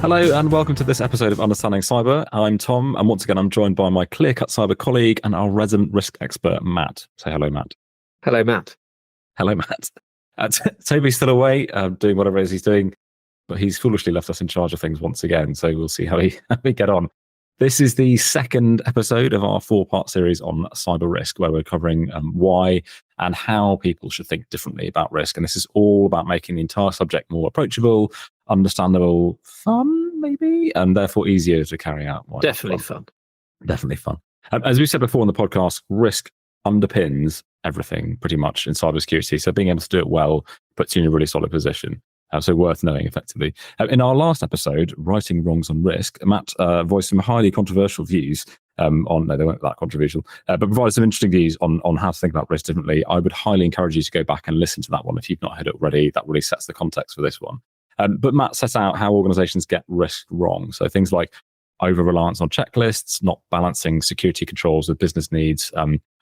Hello and welcome to this episode of Understanding Cyber. I'm Tom, and once again, I'm joined by my clear-cut cyber colleague and our resident risk expert, Matt. Say hello, Matt. Hello, Matt. Hello, Matt. Toby's still away, doing whatever it is he's doing, but he's foolishly left us in charge of things once again, so we'll see how we get on. This is the second episode of our four-part series on cyber risk, where we're covering why and how people should think differently about risk. And this is all about making the entire subject more approachable, understandable, fun, maybe, and therefore easier to carry out. Definitely fun. Definitely fun. As we said before on the podcast, risk underpins everything pretty much in cybersecurity. So being able to do it well puts you in a really solid position. So worth knowing effectively. In our last episode, Righting Wrongs on Risk, Matt voiced some highly controversial views on, no, they weren't that controversial, but provided some interesting views on how to think about risk differently. I would highly encourage you to go back and listen to that one if you've not heard it already. That really sets the context for this one. But Matt set out how organizations get risk wrong. So things like over-reliance on checklists, not balancing security controls with business needs,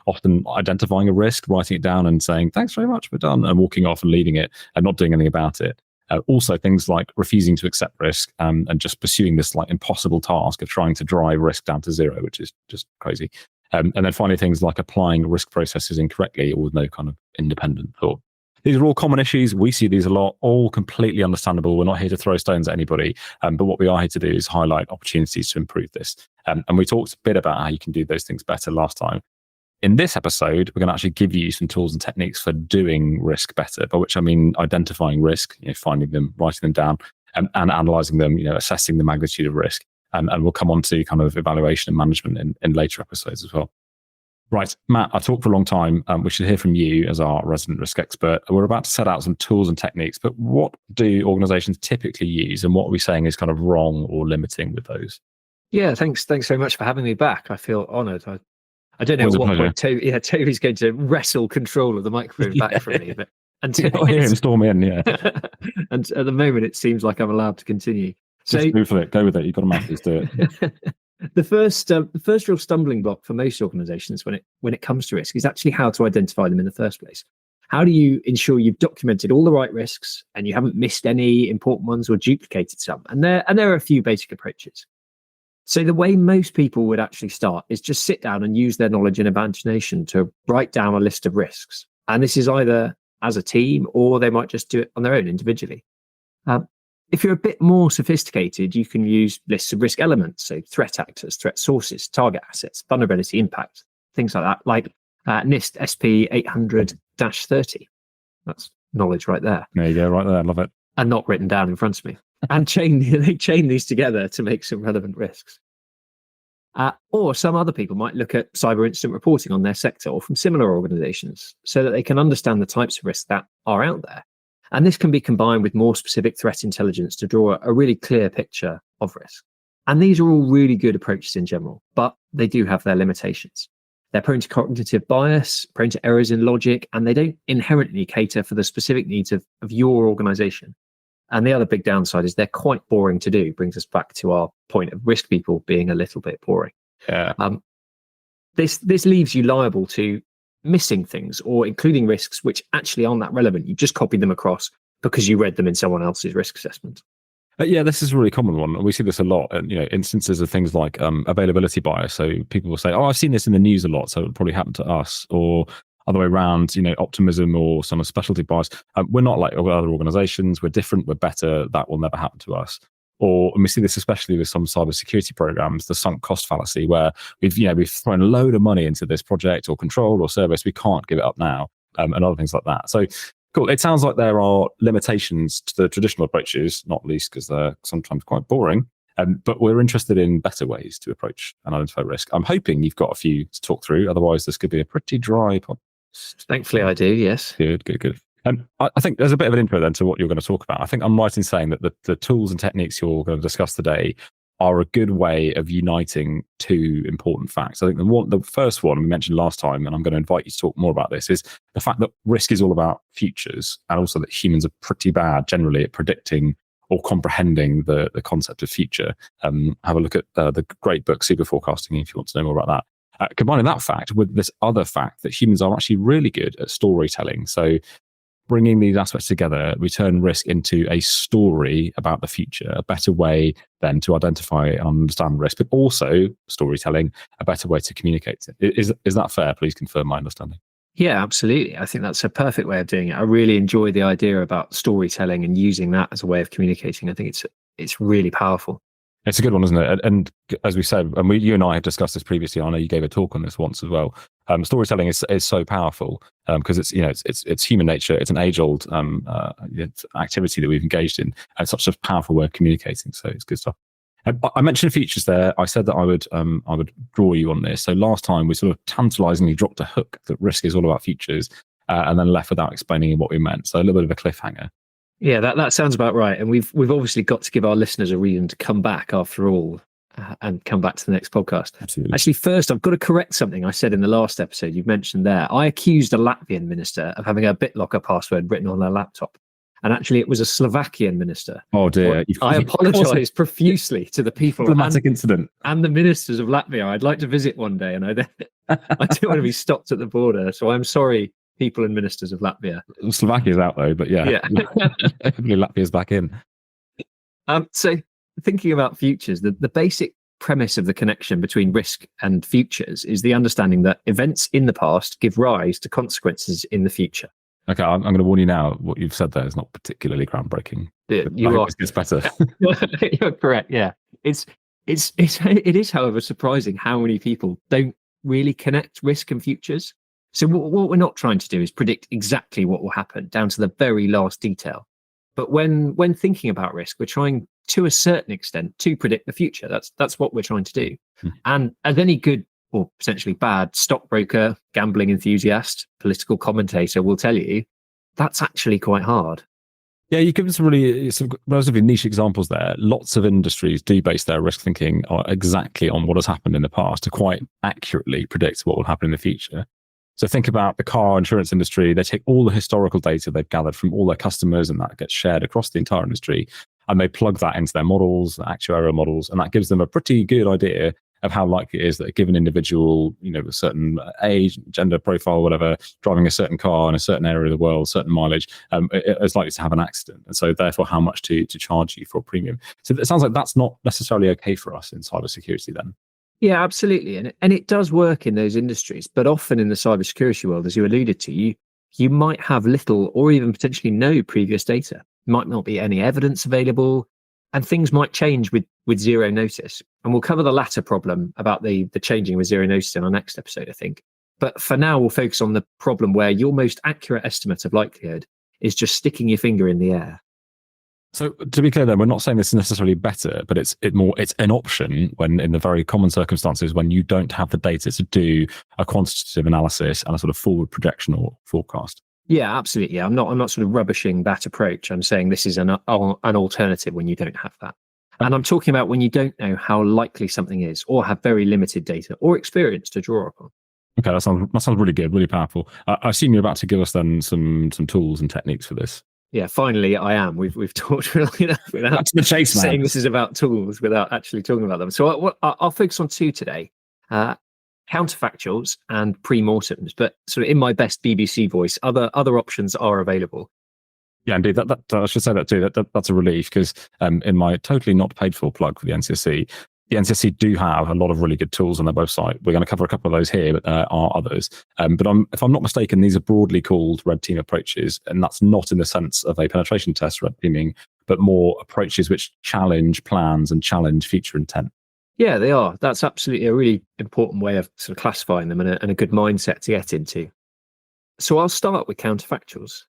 often identifying a risk, writing it down and saying, thanks very much, we're done, and walking off and leaving it and not doing anything about it. Also, things like refusing to accept risk and just pursuing this like impossible task of trying to drive risk down to zero, which is just crazy. And then finally, things like applying risk processes incorrectly or with no kind of independent thought. These are all common issues. We see these a lot, all completely understandable. We're not here to throw stones at anybody. But what we are here to do is highlight opportunities to improve this. And we talked a bit about how you can do those things better last time. In this episode, we're going to actually give you some tools and techniques for doing risk better, by which I mean identifying risk, finding them, writing them down, and analysing them, assessing the magnitude of risk. And we'll come on to kind of evaluation and management in later episodes as well. Right, Matt, I talked for a long time. We should hear from you as our resident risk expert. We're about to set out some tools and techniques, but what do organisations typically use, and what are we saying is kind of wrong or limiting with those? Yeah, thanks very much for having me back. I feel honoured. I don't know at what point Toby's going to wrestle control of the microphone back from me, but until hear him storm in, yeah. And at the moment, it seems like I'm allowed to continue. So just move for it. Go with it. You've got to master do it. The first real stumbling block for most organisations when it comes to risk is actually how to identify them in the first place. How do you ensure you've documented all the right risks and you haven't missed any important ones or duplicated some? And there are a few basic approaches. So the way most people would actually start is just sit down and use their knowledge and imagination to write down a list of risks. And this is either as a team or they might just do it on their own individually. If you're a bit more sophisticated, you can use lists of risk elements, so threat actors, threat sources, target assets, vulnerability impact, things like that, like NIST SP 800-30. That's knowledge right there. There you go, right there. Love it. And not written down in front of me. And they chain these together to make some relevant risks. Or some other people might look at cyber incident reporting on their sector or from similar organizations so that they can understand the types of risks that are out there. And this can be combined with more specific threat intelligence to draw a really clear picture of risk. And these are all really good approaches in general, but they do have their limitations. They're prone to cognitive bias, prone to errors in logic, and they don't inherently cater for the specific needs of your organization. And the other big downside is they're quite boring to do. Brings us back to our point of risk people being a little bit boring. Yeah. This leaves you liable to missing things or including risks which actually aren't that relevant. You just copied them across because you read them in someone else's risk assessment. Yeah, this is a really common one. We see this a lot. And instances of things like availability bias. So people will say, "Oh, I've seen this in the news a lot, so it probably happened to us," or other way around, optimism or some specialty bias. We're not like other organizations. We're different. We're better. That will never happen to us. And we see this especially with some cybersecurity programs, the sunk cost fallacy, where we've thrown a load of money into this project or control or service. We can't give it up now, and other things like that. So cool. It sounds like there are limitations to the traditional approaches, not least because they're sometimes quite boring. But we're interested in better ways to approach and identify risk. I'm hoping you've got a few to talk through. Otherwise, this could be a pretty dry podcast. Thankfully, I do, yes. Good. I think there's a bit of an intro then to what you're going to talk about. I think I'm right in saying that the tools and techniques you're going to discuss today are a good way of uniting two important facts. I think the first one we mentioned last time, and I'm going to invite you to talk more about this, is the fact that risk is all about futures, and also that humans are pretty bad generally at predicting or comprehending the concept of future. Have a look at the great book Super Forecasting if you want to know more about that. Combining that fact with this other fact that humans are actually really good at storytelling. So bringing these aspects together, we turn risk into a story about the future, a better way then to identify and understand risk, but also storytelling, a better way to communicate it. Is that fair? Please confirm my understanding. Yeah, absolutely. I think that's a perfect way of doing it. I really enjoy the idea about storytelling and using that as a way of communicating. I think it's really powerful. It's a good one, isn't it? And as we said, and you and I had discussed this previously. I know you gave a talk on this once as well. Storytelling is so powerful because it's human nature. It's an age-old activity that we've engaged in, and it's such a powerful way of communicating. So it's good stuff. I mentioned features there. I said that I would draw you on this. So last time we sort of tantalizingly dropped a hook that risk is all about features, and then left without explaining what we meant. So a little bit of a cliffhanger. Yeah, that sounds about right. And we've obviously got to give our listeners a reason to come back after all, and come back to the next podcast. Absolutely. Actually, first, I've got to correct something I said in the last episode. You've mentioned there. I accused a Latvian minister of having a BitLocker password written on her laptop. And actually, it was a Slovakian minister. Oh, dear. I apologise profusely to the people Diplomatic incident. and the ministers of Latvia. I'd like to visit one day, and I don't want to be stopped at the border. So I'm sorry, people and ministers of Latvia. Slovakia's out though, but yeah. Hopefully Latvia's back in. So thinking about futures, the basic premise of the connection between risk and futures is the understanding that events in the past give rise to consequences in the future. Okay, I'm going to warn you now. What you've said there is not particularly groundbreaking. It gets better. You're correct. Yeah, it is, however, surprising how many people don't really connect risk and futures. So what we're not trying to do is predict exactly what will happen down to the very last detail. But when thinking about risk, we're trying to a certain extent to predict the future. That's what we're trying to do. And as any good or potentially bad stockbroker, gambling enthusiast, political commentator will tell you, that's actually quite hard. Yeah, you give some relatively niche examples there. Lots of industries do base their risk thinking exactly on what has happened in the past to quite accurately predict what will happen in the future. So think about the car insurance industry. They take all the historical data they've gathered from all their customers, and that gets shared across the entire industry. And they plug that into their models, actuarial models, and that gives them a pretty good idea of how likely it is that a given individual, a certain age, gender profile, whatever, driving a certain car in a certain area of the world, certain mileage, is likely to have an accident. And so therefore how much to charge you for a premium. So it sounds like that's not necessarily okay for us in cybersecurity then. Yeah, absolutely. And it does work in those industries, but often in the cybersecurity world, as you alluded to, you might have little or even potentially no previous data. Might not be any evidence available, and things might change with zero notice. And we'll cover the latter problem about the changing with zero notice in our next episode, I think. But for now, we'll focus on the problem where your most accurate estimate of likelihood is just sticking your finger in the air. So to be clear then, we're not saying this is necessarily better, but it's an option when in the very common circumstances when you don't have the data to do a quantitative analysis and a sort of forward projection or forecast. Yeah, absolutely. I'm not sort of rubbishing that approach. I'm saying this is an alternative when you don't have that. And I'm talking about when you don't know how likely something is or have very limited data or experience to draw upon. Okay, that sounds really good, really powerful. I assume you're about to give us then some tools and techniques for this. Yeah, finally I am. We've talked really enough without the chase, man. Saying this is about tools without actually talking about them. So I'll focus on two today, counterfactuals and pre-mortems, but sort of in my best BBC voice, other options are available. Yeah, indeed. That I should say that too. That's a relief because in my totally not paid for plug for the NCSC, the NCSC do have a lot of really good tools on their website. We're going to cover a couple of those here, but there are others. But if I'm not mistaken, these are broadly called red team approaches, and that's not in the sense of a penetration test red teaming, but more approaches which challenge plans and challenge feature intent. Yeah, they are. That's absolutely a really important way of sort of classifying them and a good mindset to get into. So I'll start with counterfactuals.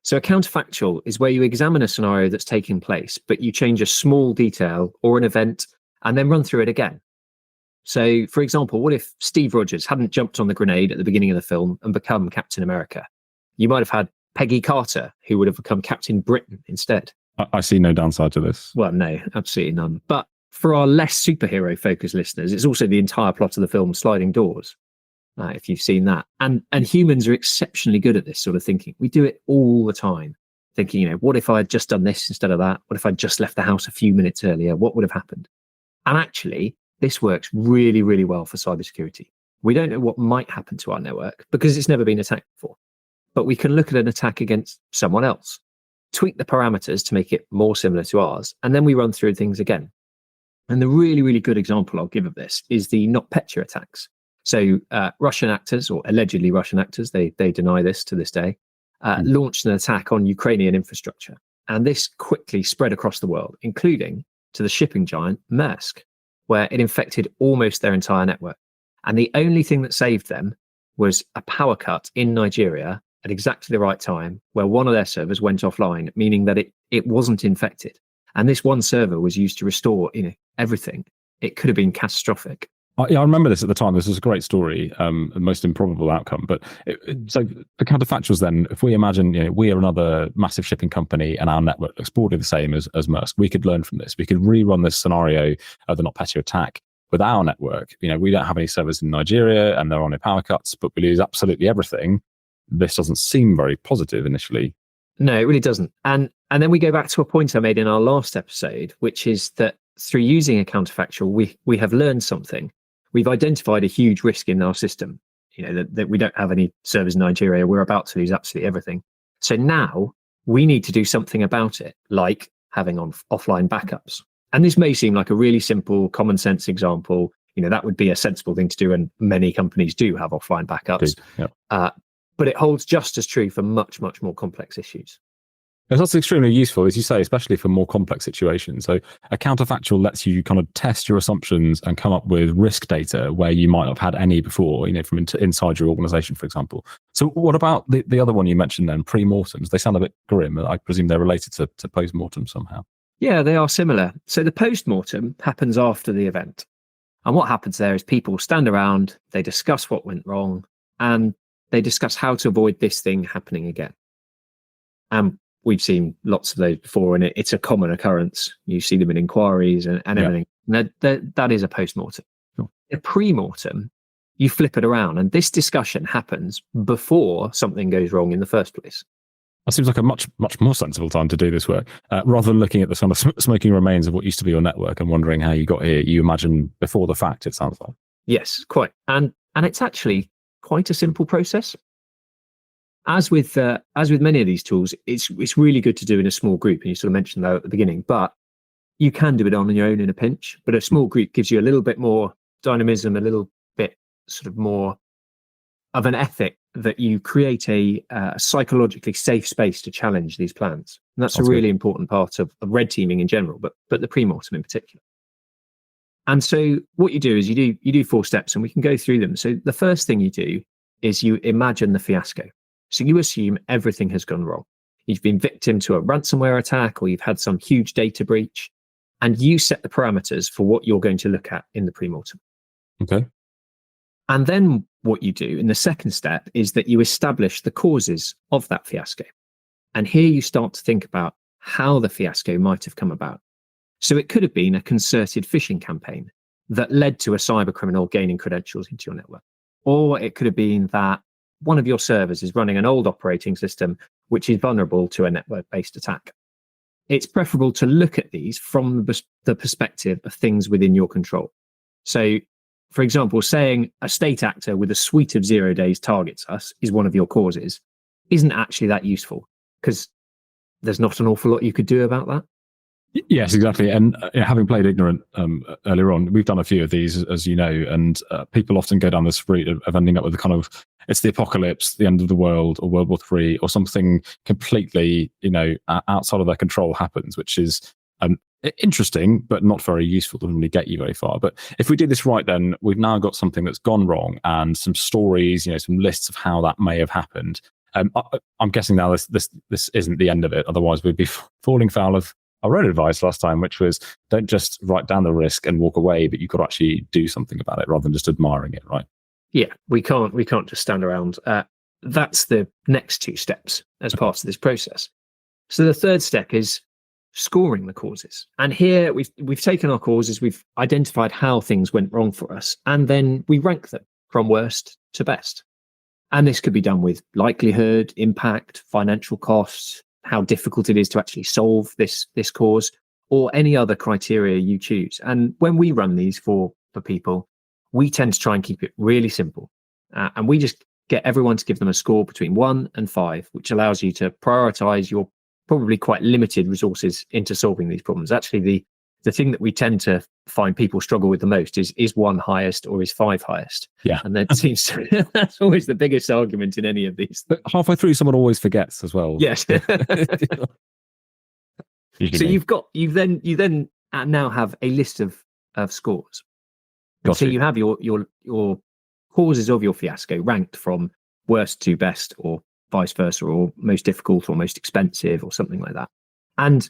So a counterfactual is where you examine a scenario that's taking place, but you change a small detail or an event and then run through it again. So, for example, what if Steve Rogers hadn't jumped on the grenade at the beginning of the film and become Captain America? You might have had Peggy Carter, who would have become Captain Britain instead. I see no downside to this. Well, no, absolutely none. But for our less superhero-focused listeners, it's also the entire plot of the film Sliding Doors, if you've seen that. And humans are exceptionally good at this sort of thinking. We do it all the time, thinking, what if I had just done this instead of that? What if I'd just left the house a few minutes earlier? What would have happened? And actually, this works really, really well for cybersecurity. We don't know what might happen to our network because it's never been attacked before. but we can look at an attack against someone else, tweak the parameters to make it more similar to ours, and then we run through things again. And the really, really good example I'll give of this is the NotPetya attacks. So Russian actors, or allegedly Russian actors, they deny this to this day, launched an attack on Ukrainian infrastructure. And this quickly spread across the world, including to the shipping giant Maersk, where it infected almost their entire network. And the only thing that saved them was a power cut in Nigeria at exactly the right time, where one of their servers went offline, meaning that it wasn't infected. And this one server was used to restore everything. It could have been catastrophic. Yeah, I remember this at the time. This was a great story, the most improbable outcome. But so the counterfactuals then, if we imagine we are another massive shipping company and our network looks broadly the same as Maersk, we could learn from this. We could rerun this scenario of the NotPetya attack with our network. We don't have any servers in Nigeria and there are no power cuts, but we lose absolutely everything. This doesn't seem very positive initially. No, it really doesn't. And then we go back to a point I made in our last episode, which is that through using a counterfactual, we have learned something. We've identified a huge risk in our system, that we don't have any servers in Nigeria. We're about to lose absolutely everything. So now we need to do something about it, like having offline backups. And this may seem like a really simple, common sense example. That would be a sensible thing to do, and many companies do have offline backups. Yeah. But it holds just as true for much, much more complex issues. That's extremely useful, as you say, especially for more complex situations. So a counterfactual lets you kind of test your assumptions and come up with risk data where you might not have had any before, from inside your organization, for example. So what about the other one you mentioned then, pre-mortems? They sound a bit grim. I presume they're related to post-mortem somehow. Yeah, they are similar. So the post-mortem happens after the event. And what happens there is people stand around, they discuss what went wrong, and they discuss how to avoid this thing happening again. And we've seen lots of those before, and it's a common occurrence. You see them in inquiries and everything. That is a post-mortem. Sure. A pre-mortem, you flip it around, and this discussion happens before something goes wrong in the first place. That seems like a much, much more sensible time to do this work. Rather than looking at the kind of smoking remains of what used to be your network and wondering how you got here, you imagine before the fact, it sounds like. Yes, quite. And it's actually quite a simple process. As with many of these tools, it's really good to do in a small group, and you sort of mentioned that at the beginning, but you can do it on your own in a pinch. But a small group gives you a little bit more dynamism, a little bit sort of more of an ethic that you create a psychologically safe space to challenge these plans. And that's a really important part of red teaming in general, but the pre-mortem in particular. And so what you do is you do 4 steps, and we can go through them. So the first thing you do is you imagine the fiasco. So you assume everything has gone wrong. You've been victim to a ransomware attack, or you've had some huge data breach, and you set the parameters for what you're going to look at in the pre-mortem. Okay. And then what you do in the second step is that you establish the causes of that fiasco. And here you start to think about how the fiasco might have come about. So it could have been a concerted phishing campaign that led to a cyber criminal gaining credentials into your network. Or it could have been that one of your servers is running an old operating system which is vulnerable to a network-based attack. It's preferable to look at these from the perspective of things within your control. So, for example, saying a state actor with a suite of 0 days targets us is one of your causes isn't actually that useful, because there's not an awful lot you could do about that. Yes, exactly. And having played Ignorant earlier on, we've done a few of these, as you know, and people often go down this route of ending up with the kind of, it's the apocalypse, the end of the world, or World War III, or something completely, outside of their control happens, which is interesting, but not very useful, doesn't really get you very far. But if we do this right, then we've now got something that's gone wrong and some stories, some lists of how that may have happened. I'm guessing now this isn't the end of it. Otherwise, we'd be falling foul of our own advice last time, which was don't just write down the risk and walk away, but you've got to actually do something about it rather than just admiring it, right? Yeah, we can't just stand around. That's the next 2 steps as part of this process. So the third step is scoring the causes. And here we've taken our causes, we've identified how things went wrong for us, and then we rank them from worst to best. And this could be done with likelihood, impact, financial costs, how difficult it is to actually solve this cause, or any other criteria you choose. And when we run these for people, we tend to try and keep it really simple. And we just get everyone to give them a score between 1 and 5, which allows you to prioritize your probably quite limited resources into solving these problems. Actually, the thing that we tend to find people struggle with the most is 1 highest or is 5 highest? Yeah. And that seems to, that's always the biggest argument in any of these. But halfway through, someone always forgets as well. Yes. So you then now have a list of scores. So you have your causes of your fiasco ranked from worst to best, or vice versa, or most difficult or most expensive, or something like that. And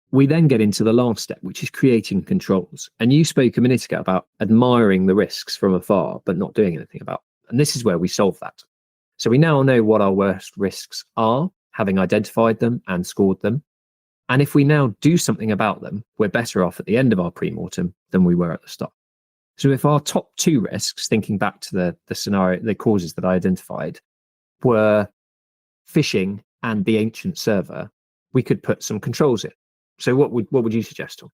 we then get into the last step, which is creating controls. And you spoke a minute ago about admiring the risks from afar, but not doing anything about them. And this is where we solve that. So we now know what our worst risks are, having identified them and scored them. And if we now do something about them, we're better off at the end of our pre-mortem than we were at the start. So if our top 2 risks, thinking back to the scenario, the causes that I identified, were phishing and the ancient server, we could put some controls in. So what would you suggest, Tom?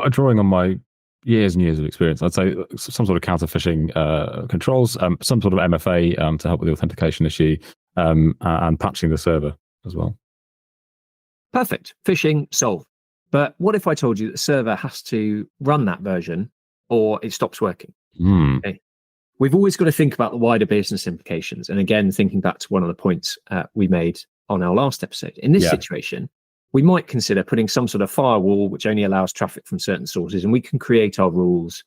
Drawing on my years and years of experience, I'd say some sort of counter phishing controls, some sort of MFA to help with the authentication issue, and patching the server as well. Perfect. Phishing solved. But what if I told you that the server has to run that version or it stops working? Okay. We've always got to think about the wider business implications. And again, thinking back to one of the points we made on our last episode, in this situation, we might consider putting some sort of firewall which only allows traffic from certain sources, and we can create our rules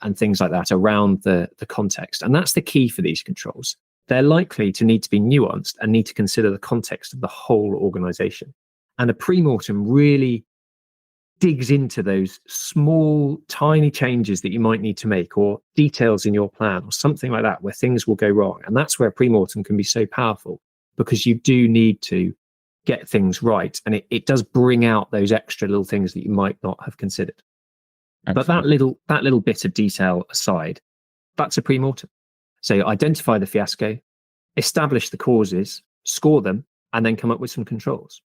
and things like that around the context. And that's the key for these controls. They're likely to need to be nuanced and need to consider the context of the whole organization. And a pre-mortem really digs into those small, tiny changes that you might need to make, or details in your plan, or something like that, where things will go wrong. And that's where pre-mortem can be so powerful, because you do need to get things right. And it does bring out those extra little things that you might not have considered. Excellent. But that little bit of detail aside, that's a pre-mortem. So identify the fiasco, establish the causes, score them, and then come up with some controls.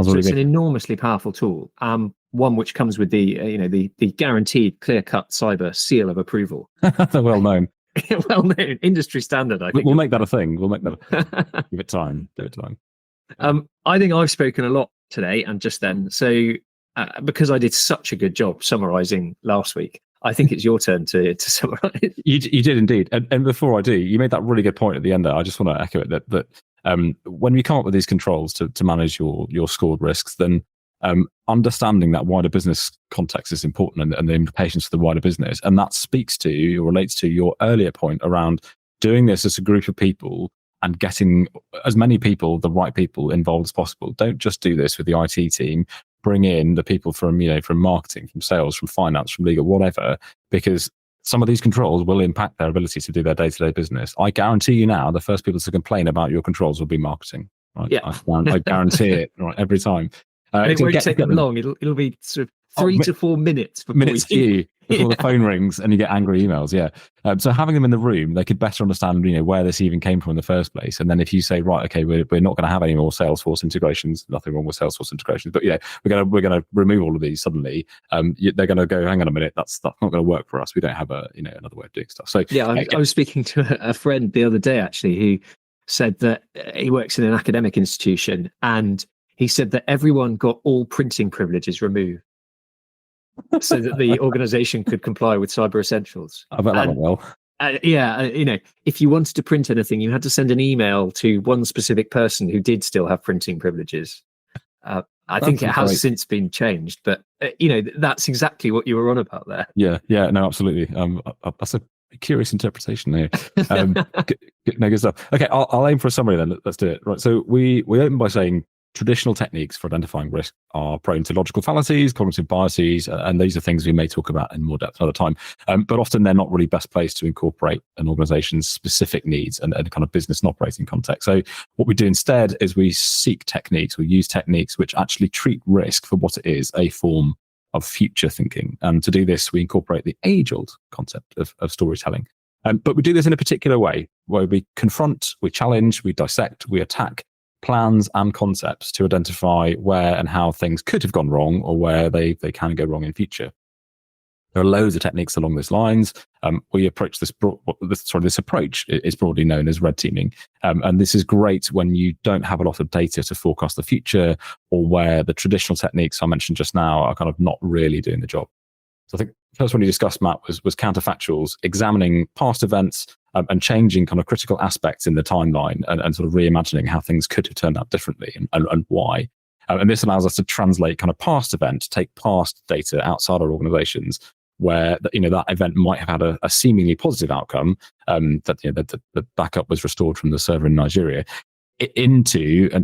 So it's an enormously powerful tool, one which comes with the guaranteed clear-cut cyber seal of approval. Well known. Well known, industry standard. I think we'll make that a thing. We'll make that. Give it time. I think I've spoken a lot today and just then. So because I did such a good job summarising last week, I think it's your turn to summarise. You did indeed. And before I do, you made that really good point at the end there. I just want to echo it that when we come up with these controls to manage your scored risks, then understanding that wider business context is important, and the implications for the wider business. And that speaks to or relates to your earlier point around doing this as a group of people and getting as many people, the right people, involved as possible. Don't just do this with the IT team. Bring in the people from marketing, from sales, from finance, from legal, whatever, because some of these controls will impact their ability to do their day-to-day business. I guarantee you now, the first people to complain about your controls will be marketing. Right? Yeah. I guarantee it, right, every time. And it won't take them long. It'll be sort of 3 to 4 minutes before the phone rings and you get angry emails. Yeah. So having them in the room, they could better understand, where this even came from in the first place. And then if you say, right, okay, we're not going to have any more Salesforce integrations, nothing wrong with Salesforce integrations, but we're going to remove all of these suddenly. They're going to go, hang on a minute, that's not going to work for us. We don't have another way of doing stuff. So I was speaking to a friend the other day actually who said that he works in an academic institution, and he said that everyone got all printing privileges removed so that the organization could comply with Cyber Essentials. I bet that went well. If you wanted to print anything, you had to send an email to one specific person who did still have printing privileges. I think it has since been changed, but that's exactly what you were on about there. Yeah, no, absolutely. That's a curious interpretation there. Good stuff. Okay, I'll aim for a summary then. Let's do it. Right. So we open by saying traditional techniques for identifying risk are prone to logical fallacies, cognitive biases, and these are things we may talk about in more depth another time. But often they're not really best placed to incorporate an organization's specific needs and kind of business and operating context. So what we do instead is we seek techniques, we use techniques which actually treat risk for what it is, a form of future thinking. And to do this, we incorporate the age-old concept of storytelling. But we do this in a particular way, where we confront, we challenge, we dissect, we attack plans and concepts to identify where and how things could have gone wrong, or where they can go wrong in future. There are loads of techniques along those lines. We approach this approach is broadly known as red teaming. And this is great when you don't have a lot of data to forecast the future, or where the traditional techniques I mentioned just now are kind of not really doing the job. So I think the first one you discussed, Matt, was counterfactuals, examining past events and changing kind of critical aspects in the timeline, and sort of reimagining how things could have turned out differently and why. And this allows us to translate kind of past events, take past data outside our organizations, where that event might have had a seemingly positive outcome, that the backup was restored from the server in Nigeria, and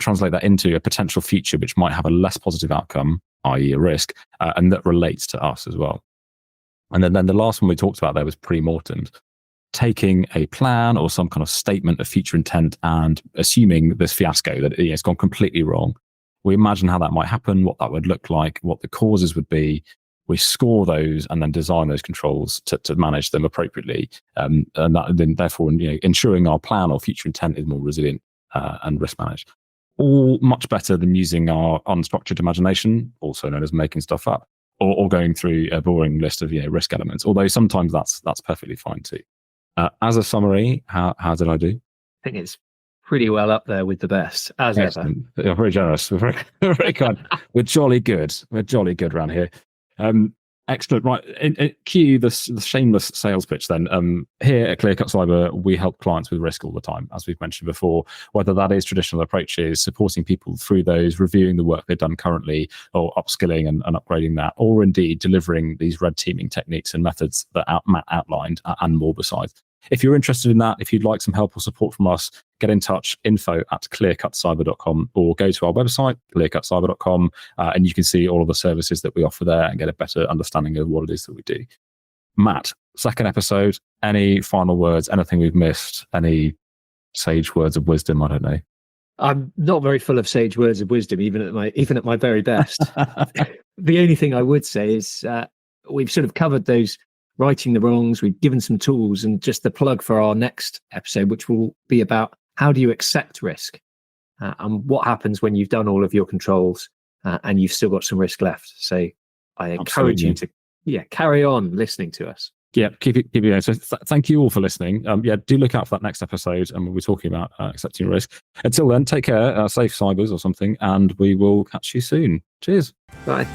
translate that into a potential future which might have a less positive outcome, i.e. a risk, and that relates to us as well. And then the last one we talked about there was pre-mortem, taking a plan or some kind of statement of future intent and assuming this fiasco that it's gone completely wrong. We imagine how that might happen, what that would look like, what the causes would be. We score those and then design those controls to manage them appropriately, and therefore ensuring our plan or future intent is more resilient and risk managed. All much better than using our unstructured imagination, also known as making stuff up, or going through a boring list of risk elements. Although sometimes that's perfectly fine too. As a summary, how did I do? I think it's pretty well up there with the best, as Excellent. You're very generous. We're very kind. We're jolly good. We're jolly good around here. Excellent. Right. Cue the shameless sales pitch then. Here at ClearCut Cyber, we help clients with risk all the time, as we've mentioned before, whether that is traditional approaches, supporting people through those, reviewing the work they've done currently, or upskilling and upgrading that, or indeed delivering these red teaming techniques and methods that Matt outlined, and more besides. If you're interested in that, if you'd like some help or support from us, get in touch, info@clearcutcyber.com, or go to our website, clearcutcyber.com, and you can see all of the services that we offer there and get a better understanding of what it is that we do. Matt, second episode, any final words, anything we've missed, any sage words of wisdom? I don't know. I'm not very full of sage words of wisdom, even at my very best. The only thing I would say is we've sort of covered those righting the wrongs. We've given some tools, and just the plug for our next episode, which will be about how do you accept risk, and what happens when you've done all of your controls and you've still got some risk left. So I encourage you to carry on listening to us. Yeah, keep it going. So thank you all for listening. Do look out for that next episode, and we'll be talking about accepting risk. Until then, take care, safe cybers or something, and we will catch you soon. Cheers. Bye.